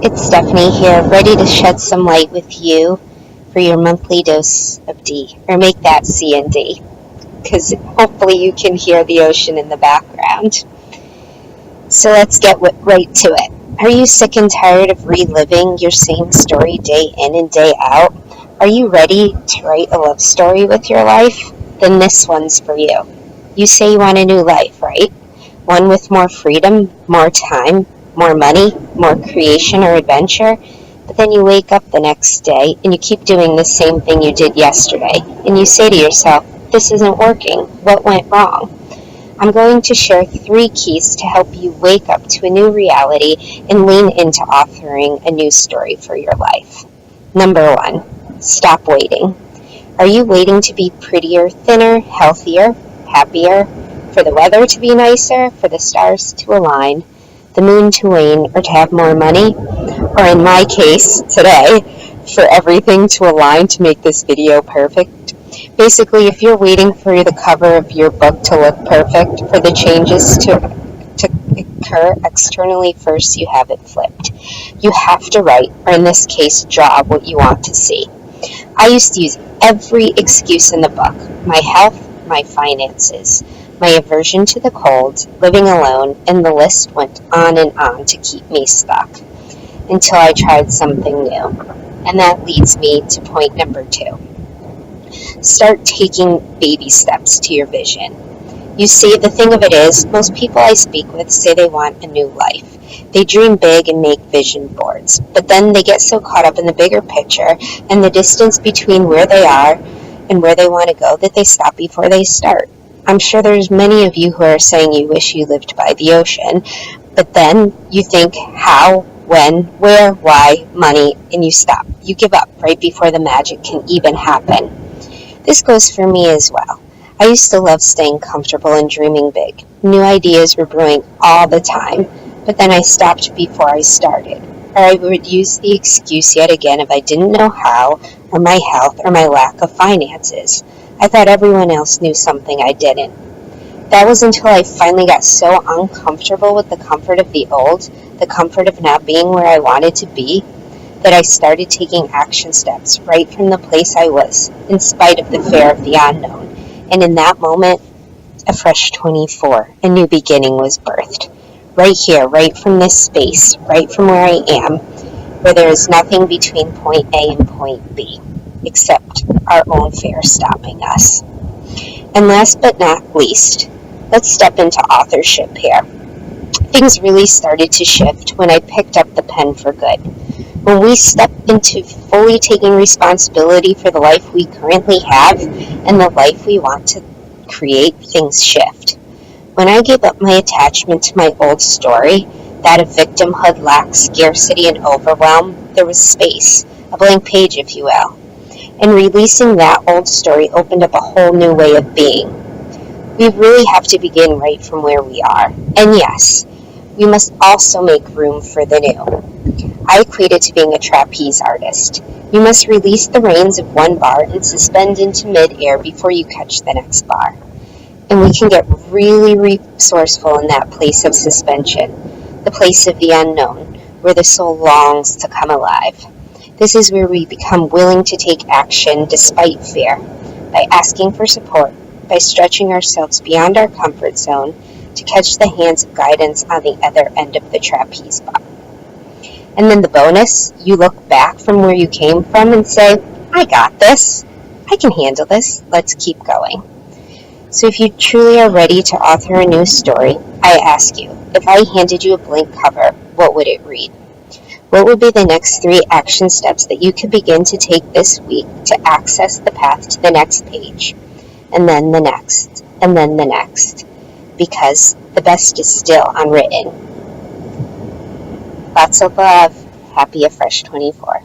It's Stephanie here, ready to shed some light with you for your monthly dose of D, or make that C and D, because hopefully you can hear the ocean in the background. So let's get right to it. Are you sick and tired of reliving your same story day in and day out? Are you ready to write a love story with your life? Then this one's for you. You say you want a new life, right? One with more freedom, more time, more money, more creation or adventure, but then you wake up the next day and you keep doing the same thing you did yesterday, and you say to yourself, this isn't working, what went wrong? I'm going to share 3 keys to help you wake up to a new reality and lean into authoring a new story for your life. Number 1, stop waiting. Are you waiting to be prettier, thinner, healthier, happier, for the weather to be nicer, for the stars to align, the moon to wane, or to have more money? Or in my case, today, for everything to align to make this video perfect? Basically, if you're waiting for the cover of your book to look perfect, for the changes to occur externally first, you have it flipped. You have to write, or in this case, draw what you want to see. I used to use every excuse in the book: my health, my finances, my aversion to the cold, living alone, and the list went on and on to keep me stuck until I tried something new. And that leads me to point number 2. Start taking baby steps to your vision. You see, the thing of it is, most people I speak with say they want a new life. They dream big and make vision boards, but then they get so caught up in the bigger picture and the distance between where they are and where they want to go that they stop before they start. I'm sure there's many of you who are saying you wish you lived by the ocean, but then you think how, when, where, why, money, and you stop. You give up right before the magic can even happen. This goes for me as well. I used to love staying comfortable and dreaming big. New ideas were brewing all the time, but then I stopped before I started. Or I would use the excuse yet again if I didn't know how, or my health, or my lack of finances. I thought everyone else knew something I didn't. That was until I finally got so uncomfortable with the comfort of the old, the comfort of not being where I wanted to be, that I started taking action steps right from the place I was, in spite of the fear of the unknown. And in that moment, a fresh 24, a new beginning was birthed. Right here, right from this space, right from where I am, where there is nothing between point A and point B, except our own fear stopping us. And last but not least, let's step into authorship here. Things really started to shift when I picked up the pen for good. When we step into fully taking responsibility for the life we currently have and the life we want to create, things shift. When I gave up my attachment to my old story, that of victimhood, lack, scarcity, and overwhelm, there was space, a blank page, if you will. And releasing that old story opened up a whole new way of being. We really have to begin right from where we are. And yes, we must also make room for the new. I equate it to being a trapeze artist. You must release the reins of one bar and suspend into mid-air before you catch the next bar. And we can get really resourceful in that place of suspension, the place of the unknown, where the soul longs to come alive. This is where we become willing to take action despite fear, by asking for support, by stretching ourselves beyond our comfort zone to catch the hands of guidance on the other end of the trapeze bar. And then the bonus, you look back from where you came from and say, I got this. I can handle this. Let's keep going. So if you truly are ready to author a new story, I ask you, if I handed you a blank cover, what would it read? What would be the next 3 action steps that you could begin to take this week to access the path to the next page? And then the next, and then the next. Because the best is still unwritten. Lots of love. Happy A Fresh 24.